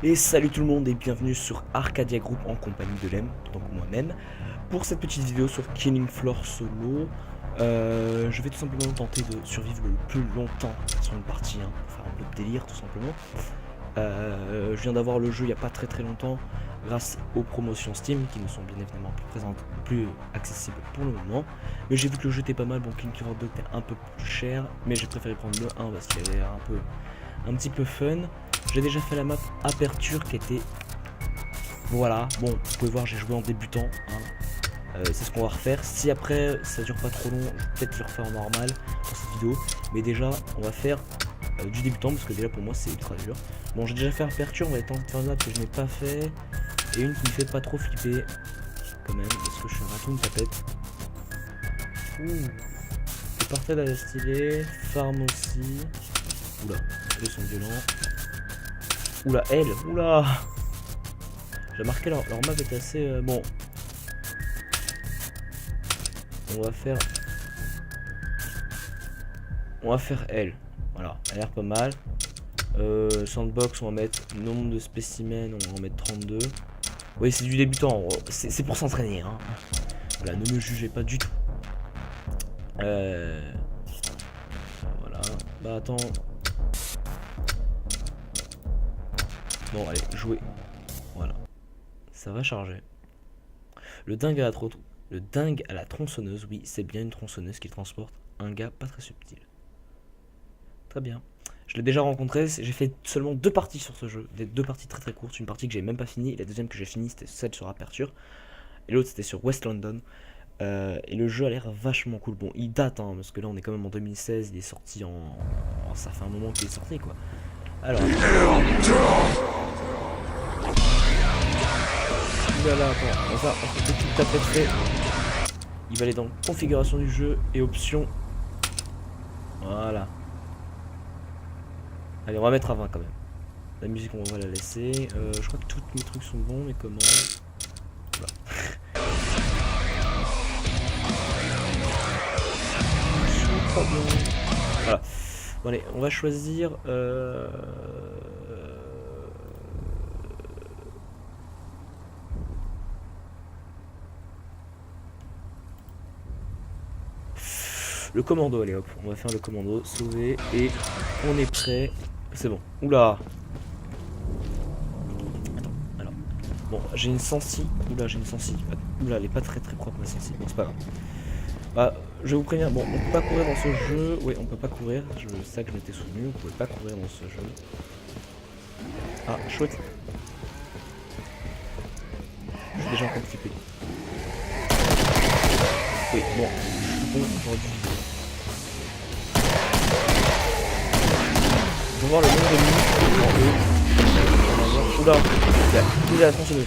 Et salut tout le monde et bienvenue sur Arcadia Group en compagnie de Lem, donc moi-même, pour cette petite vidéo sur Killing Floor solo. Je vais tout simplement tenter de survivre le plus longtemps sur une partie, pour faire un peu de délire tout simplement. Je viens d'avoir le jeu il n'y a pas très longtemps grâce aux promotions Steam qui ne sont bien évidemment plus présentes, plus accessibles pour le moment. Mais j'ai vu que le jeu était pas mal, bon Killing Floor 2 était un peu plus cher, mais j'ai préféré prendre le 1 parce qu'il avait un petit peu fun. J'ai déjà fait la map Aperture qui était... Voilà, bon, vous pouvez voir, j'ai joué en débutant. C'est ce qu'on va refaire. Si après ça dure pas trop long, je vais peut-être le refaire en normal pour cette vidéo. Mais déjà, on va faire du débutant parce que déjà pour moi c'est ultra dur. Bon, j'ai déjà fait Aperture, on va tenter de faire une map que je n'ai pas fait. Et une qui me fait pas trop flipper quand même, parce que je suis un raton de tapette. Ouh, c'est parfait d'aller stylé. Farm aussi. Oula, ils sont violents. Oula, elle, oula. J'ai remarqué leur map est assez bon. On va faire elle. Voilà, elle a l'air pas mal. Sandbox, on va mettre nombre de spécimens, on va en mettre 32. Oui, c'est du débutant, c'est pour s'entraîner. Voilà, ne me jugez pas du tout. Voilà, bah attends. Bon, allez, jouer. Voilà. Ça va charger. Le dingue à la tronçonneuse, oui, c'est bien une tronçonneuse qui transporte un gars pas très subtil. Très bien. Je l'ai déjà rencontré, j'ai fait seulement 2 parties sur ce jeu. Des 2 parties très courtes, une partie que j'ai même pas finie, et la deuxième que j'ai finie c'était celle sur Aperture. Et l'autre c'était sur West London. Et le jeu a l'air vachement cool. Bon, il date, parce que là on est quand même en 2016, il est sorti ça fait un moment qu'il est sorti quoi. Alors... Oulala, attends, on va faire une petite tapeterie. Il va aller dans configuration du jeu et options. Voilà. Allez, on va mettre à 20 quand même. La musique, on va la laisser. Je crois que tous mes trucs sont bons, mais comment... Voilà. Voilà. Bon, allez, on va choisir... Le commando, allez hop, on va faire le commando, sauver, et on est prêt. C'est bon. Oula. Attends, alors. Bon, j'ai une sensi. Oula, j'ai une sensi. Oula, elle est pas très propre ma sensi. Bon, c'est pas grave. Bah, je vous préviens, bon, on peut pas courir dans ce jeu. Oui, on peut pas courir. C'est ça que je m'étais souvenu. On pouvait pas courir dans ce jeu. Ah, chouette. Je suis déjà en train de flipper. Oui, bon, j'aurais dû viser. On va voir le nombre de minutes. Oula, il a la tronçonneuse.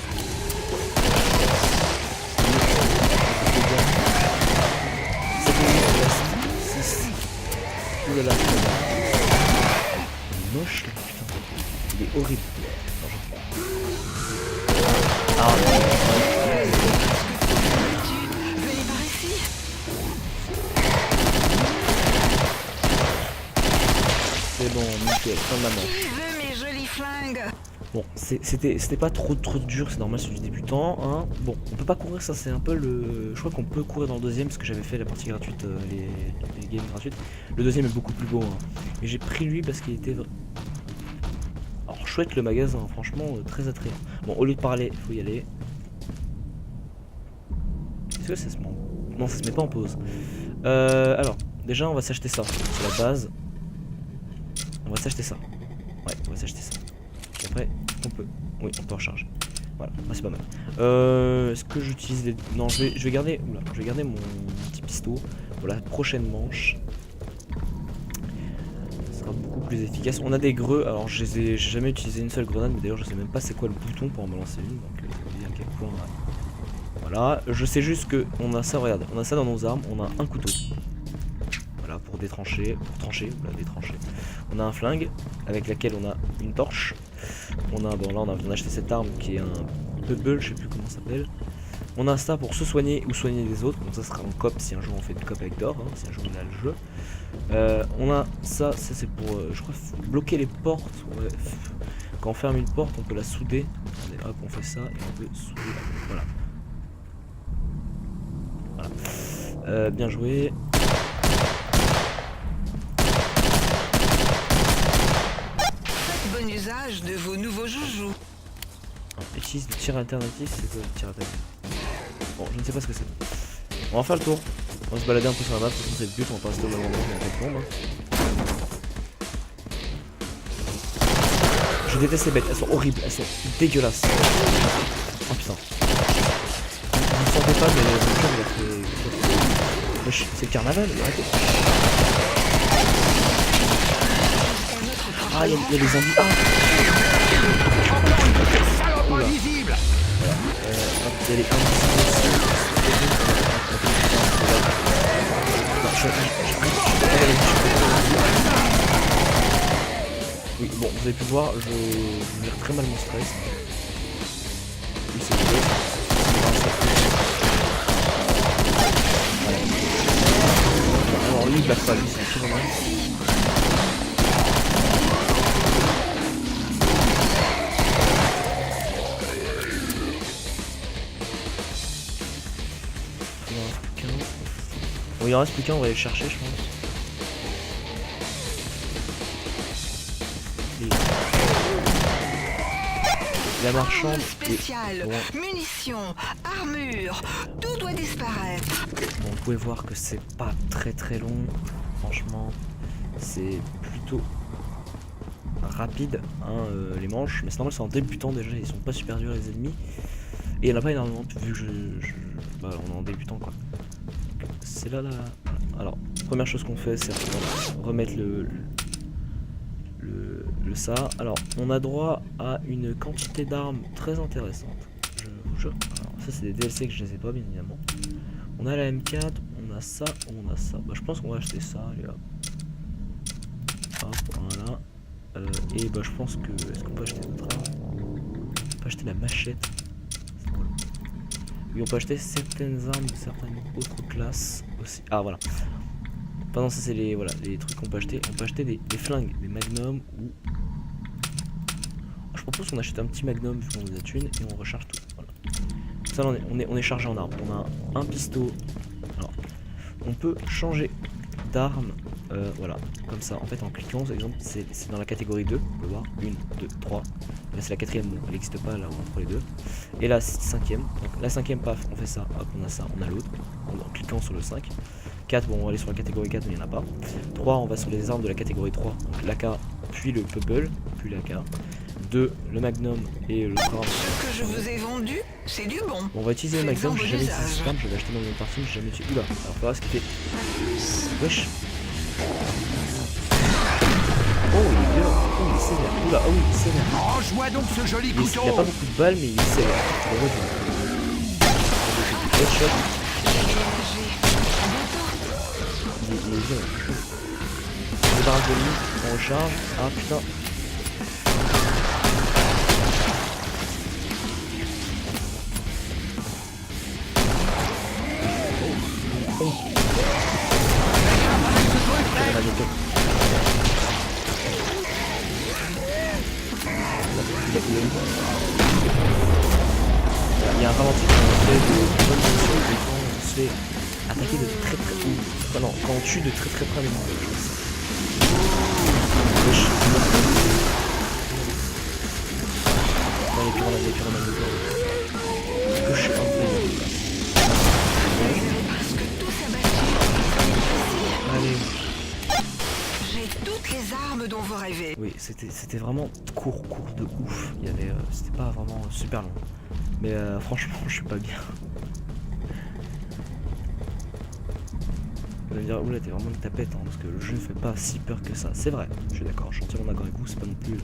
Oulala. Il est moche là, putain. Il est horrible. Ah non. C'est bon, nickel, fin de la manche. Bon, c'était pas trop dur, c'est normal, c'est du débutant. Bon, on peut pas courir, ça c'est un peu le... Je crois qu'on peut courir dans le deuxième, parce que j'avais fait la partie gratuite, les games gratuites. Le deuxième est beaucoup plus beau. Et j'ai pris lui parce qu'il était... Alors, chouette le magasin, franchement, très attrayant. Bon, au lieu de parler, il faut y aller. Est-ce que ça se met en... Non, ça se met pas en pause. Alors, déjà, on va s'acheter ça, c'est la base. On va s'acheter ça. Ouais, on va s'acheter ça. Et après, on peut. Oui, on peut recharger. Voilà, c'est pas mal. Est-ce que j'utilise les... Non, je vais garder... Oula, je vais garder mon petit pistolet pour la prochaine manche. Ça sera beaucoup plus efficace. On a des greux. Alors, j'ai jamais utilisé une seule grenade, mais d'ailleurs, je sais même pas c'est quoi le bouton pour en me lancer une. Donc, vous dire à quel point... Voilà, je sais juste que on a ça, regarde, on a ça dans nos armes, on a un couteau. Voilà, pour détrancher, voilà, détrancher. On a un flingue avec laquelle on a une torche. On a, bon là on vient d'acheter cette arme qui est un bubble, je sais plus comment ça s'appelle. On a ça pour se soigner ou soigner les autres, donc ça sera en coop si un jour on fait une coop avec Dor, si un jour on a le jeu. On a ça, c'est pour, je crois, bloquer les portes. Ouais. quand on ferme une porte, on peut la souder. Attendez, hop, on fait ça et on peut souder. Voilà. Voilà. Bien joué. Bon usage de vos nouveaux joujoux. Utilise le tir alternatif, c'est quoi le tir alternatif? Bon, je ne sais pas ce que c'est. On va faire le tour. On va se balader un peu sur la map, de toute façon c'est le but, on va pas rester au même endroit pendant quelques secondes. Je déteste les bêtes, elles sont horribles, elles sont dégueulasses. Oh putain. Vous ne sentez pas, mais mon cœur il a fait... Wesh, c'est le carnaval, arrêtez. Ah, il y a les zombies. Ah. Oula. Voilà. Hop, il y a les invisibles aussi. Non, oui, bon, vous avez pu voir, je gère très mal mon stress. Oui, c'est vrai. Voilà. Alors lui, il blague pas, lui, c'est un petit moment. Bon, il en reste plus qu'un, on va aller le chercher, je pense. La marchande spéciale, munitions, armure, tout doit disparaître. Bon, vous pouvez voir que c'est pas très long. Franchement, c'est plutôt rapide, hein, les manches. Mais c'est normal, c'est en débutant déjà, ils sont pas super durs les ennemis. Et il y en a pas énormément vu que bah, on est en débutant quoi. C'est là. Alors, première chose qu'on fait, c'est remettre le ça. Alors, on a droit à une quantité d'armes très intéressante. Je vous jure. Alors, ça, c'est des DLC que je les ai pas, bien évidemment. On a la M4, on a ça, on a ça. Bah, je pense qu'on va acheter ça. Allez hop. Hop, voilà. Et bah, je pense que. Est-ce qu'on peut acheter notre arme? On peut acheter la machette. Oui, on peut acheter certaines armes de certaines autres classes aussi. Ah, voilà. Pendant ça, c'est les, voilà, les trucs qu'on peut acheter. On peut acheter des flingues, des magnums ou. Je propose qu'on achète un petit magnum vu qu'on a de la thune et on recharge tout. Voilà. Ça, on est chargé en armes. On a un pistolet. Alors, on peut changer d'arme. Voilà, comme ça. En fait, en cliquant, par exemple, c'est dans la catégorie 2. On peut voir 1, 2, 3. Là, c'est la quatrième. Donc, elle n'existe pas là où on prend les deux. Et là, c'est cinquième. Donc, la cinquième, paf, on fait ça. Hop, on a ça, on a l'autre. En cliquant sur le 5. 4, bon, on va aller sur la catégorie 4, mais il n'y en a pas. 3, on va sur les armes de la catégorie 3. Donc, l'AK, puis le Pubble, puis l'AK. 2, le Magnum et le arme. Ce que je vous ai vendu, c'est du bon. Bon, on va utiliser le Magnum, j'ai jamais utilisé cette arme, je l'ai acheté dans une partie, mais j'ai jamais utilisé. Oula, alors faut voir ce qu'il fait. Wesh. Oh, il est violent. Oh, il est sévère. Oula, oh, il est sévère. Range-moi donc ce joli couteau. Il a pas beaucoup de balles, mais il est sévère. Tu le vois du headshot. Il est violent. On débarrasse de lui, on recharge. Ah putain. Il y a un ralenti quand on fait de bonnes missions et quand on se fait attaquer de très près. Non, quand on tue de très près avec nous. Wesh. Non, les pyromanes. Que je suis un peu. Allez. J'ai toutes les armes dont vous rêvez. Oui, c'était vraiment court de ouf. Il y avait, c'était pas vraiment super long. Mais franchement, je suis pas bien. Vous allez me dire, oula, t'es vraiment une tapette, hein, parce que le jeu fait pas si peur que ça. C'est vrai, je suis d'accord, je suis entièrement d'accord avec vous, c'est pas non plus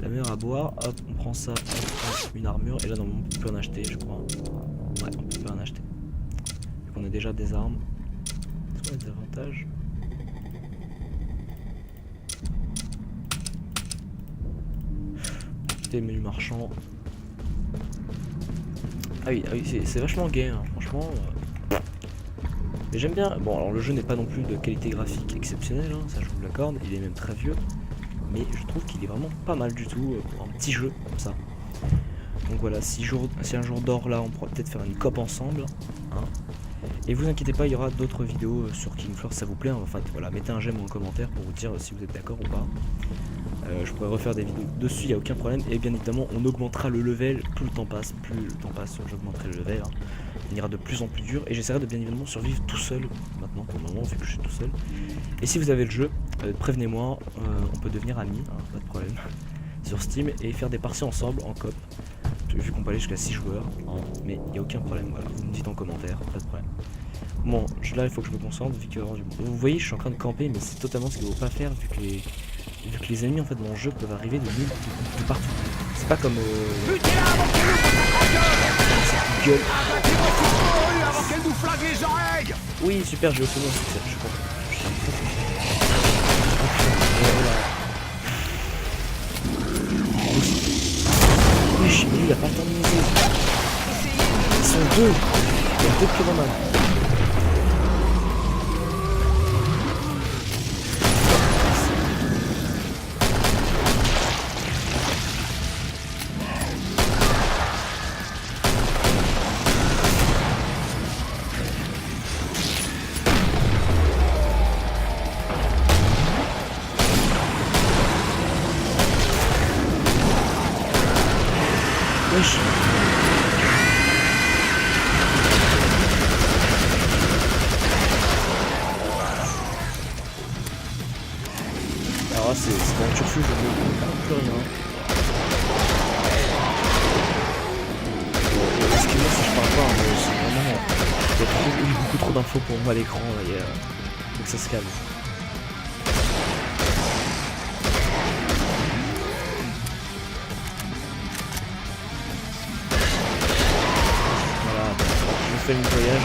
la meilleure à boire. Hop, on prend ça, on prend une armure, et là, normalement, on peut en acheter, je crois. Ouais, on peut en acheter. Donc, on a déjà des armes. Est-ce qu'on a des avantages? Menu marchand. Ah oui, c'est vachement gay, hein, franchement. Mais j'aime bien. Bon, alors le jeu n'est pas non plus de qualité graphique exceptionnelle, hein, ça je vous l'accorde. Il est même très vieux. mais je trouve qu'il est vraiment pas mal du tout pour un petit jeu comme ça. Donc voilà, si un jour d'or là, on pourra peut-être faire une coop ensemble. Hein. Et vous inquiétez pas, il y aura d'autres vidéos sur Killing Floor si ça vous plaît. Enfin voilà, mettez un j'aime ou un commentaire pour vous dire si vous êtes d'accord ou pas. Je pourrais refaire des vidéos dessus, il n'y a aucun problème. Et bien évidemment, on augmentera le level, plus le temps passe, j'augmenterai le level. Hein. Il ira de plus en plus dur et j'essaierai de bien évidemment survivre tout seul maintenant pour le moment vu que je suis tout seul. Et si vous avez le jeu, prévenez-moi, on peut devenir amis, hein, pas de problème, sur Steam et faire des parties ensemble en coop. Vu qu'on peut aller jusqu'à 6 joueurs, hein, mais il n'y a aucun problème, voilà, vous me dites en commentaire, pas de problème. Bon, là il faut que je me concentre vu qu'il va y avoir du monde. Vous voyez, je suis en train de camper, mais c'est totalement ce qu'il ne faut pas faire vu que les ennemis en fait dans le jeu peuvent arriver de partout. C'est pas comme cette gueule. Avant qu'elle nous flingue les oreilles. Oui, super, j'ai obtenu un succès, je suis content. Oui, il a pas le temps de miser. Ils sont deux. Il y a deux pyromanes. Wesh. Alors là c'est dans le turfu, je ne comprends plus rien. Excusez-moi si je parle pas, mais c'est vraiment... Il y a beaucoup trop d'infos pour moi à l'écran, faut que ça se calme. Fait le voyage.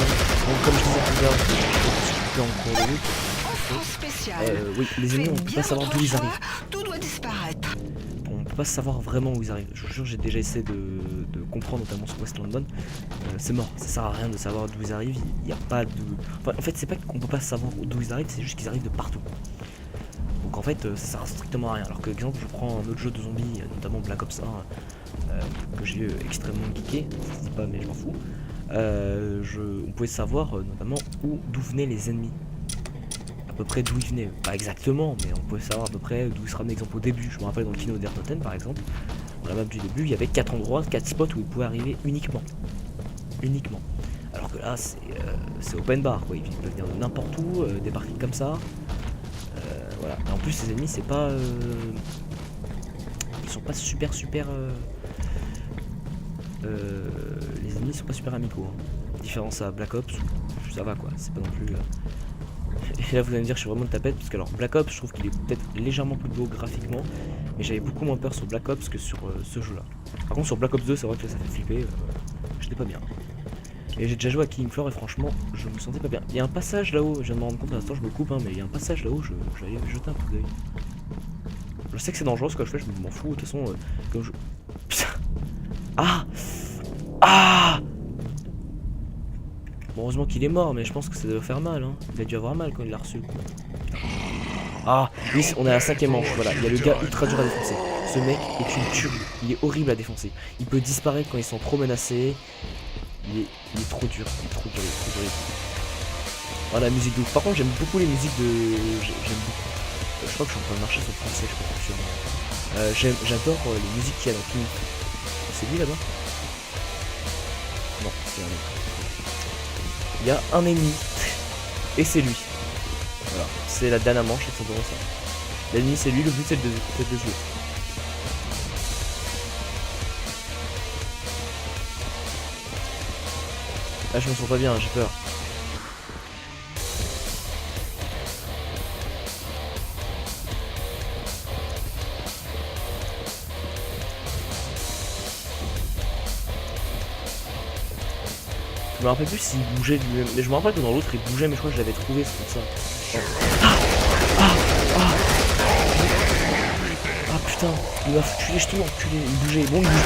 Donc comme je disais tout à l'heure, je suis en cours de lutte. Oui, les ennemis on peut pas savoir d'où ils arrivent. Tout doit disparaître. On peut pas savoir vraiment où ils arrivent. Je vous jure, j'ai déjà essayé de comprendre, notamment sur West London. C'est mort, ça sert à rien de savoir d'où ils arrivent. Il n'y a pas de... Enfin, en fait, c'est pas qu'on peut pas savoir d'où ils arrivent, c'est juste qu'ils arrivent de partout. Donc en fait, ça sert strictement à rien. Alors que, exemple, je prends un autre jeu de zombies, notamment Black Ops 1, que j'ai extrêmement geeké, ça se dit pas mais je m'en fous. On pouvait savoir notamment d'où venaient les ennemis, à peu près d'où ils venaient, pas exactement, mais on pouvait savoir à peu près d'où ils se ramenaient. Exemple au début, je me rappelle dans le Kino d'Ernoten par exemple, dans la map du début, il y avait 4 endroits, 4 spots où ils pouvaient arriver uniquement. Alors que là, c'est open bar, quoi. Ils peuvent venir de n'importe où, des parties comme ça. Voilà. Et en plus, ces ennemis, c'est pas, ils sont pas super. Les ennemis sont pas super amicaux. Hein. Différence à Black Ops, ça va quoi, c'est pas non plus. Et là vous allez me dire que je suis vraiment de tapette, parce que alors Black Ops, je trouve qu'il est peut-être légèrement plus beau graphiquement, mais j'avais beaucoup moins peur sur Black Ops que sur ce jeu là. Par contre sur Black Ops 2, c'est vrai que là, ça fait flipper, j'étais pas bien. Et j'ai déjà joué à Killing Floor et franchement, je me sentais pas bien. Il y a un passage là-haut, je viens de me rendre compte à l'instant, je me coupe, hein, mais il y a un passage là-haut, je vais aller jeter un coup d'œil. Je sais que c'est dangereux ce que je fais, je m'en fous, de toute façon, comme je... Putain. Ah bon, heureusement qu'il est mort, mais je pense que ça doit faire mal, hein. Il a dû avoir mal quand il l'a reçu. Ah, oui, on est à la 5ème manche, voilà. Il y a le gars ultra dur à défoncer. Ce mec est une tuerie, il est horrible à défoncer. Il peut disparaître quand ils sont trop menacés. Il est trop dur, il est trop dur. Oh, la musique de ouf. Par contre, j'aime beaucoup les musiques de... J'aime beaucoup. Je crois que je suis en train de marcher sur le français, je suis pas sûr. J'adore les musiques qu'il y a dans Killing Floor. C'est lui là-bas? Non, c'est un autre. Il y a un ennemi. Et c'est lui. Voilà. C'est la dernière manche, c'est simplement ça. L'ennemi c'est lui, le but c'est de jouer. Là je me sens pas bien, j'ai peur. Je me rappelle plus s'il bougeait lui-même, mais je me rappelle que dans l'autre il bougeait, mais je crois que je l'avais trouvé, c'est pour ça. Ah putain, il m'a foutu les jetons, enculé, il bougeait, bon il bouge.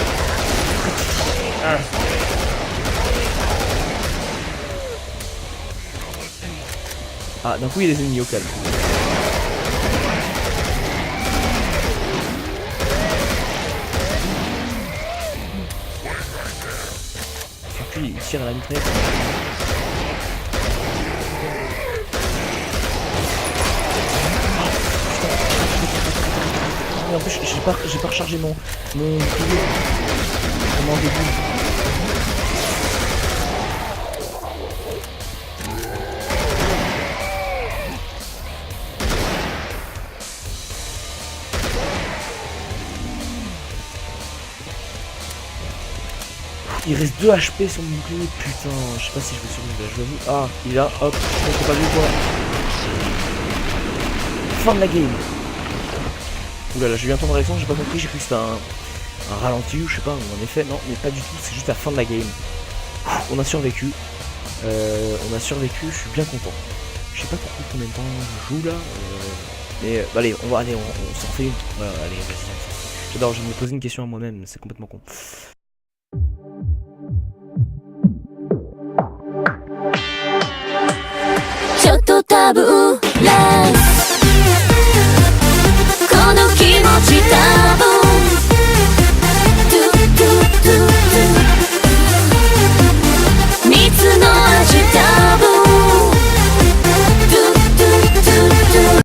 Ah, d'un coup il y a des ennemis au calme. dessus, il tire à la mitraillette. En plus j'ai pas rechargé mon bouclier. Comment début. Il reste 2 HP sur mon bouclier, putain, je sais pas si je vais survivre là, je l'avoue. Ah, il est là, hop, je peux pas vu quoi. Fin de la game. Oulala, j'ai eu un temps de réaction, j'ai pas compris, j'ai cru que c'était un ralenti ou je sais pas, ou un effet, non, mais pas du tout, c'est juste la fin de la game. On a survécu, je suis bien content. Je sais pas pour combien de temps je joue là, mais allez, on s'en refait une. Voilà, allez, vas-y. J'adore, je vais me poser une question à moi-même, c'est complètement con.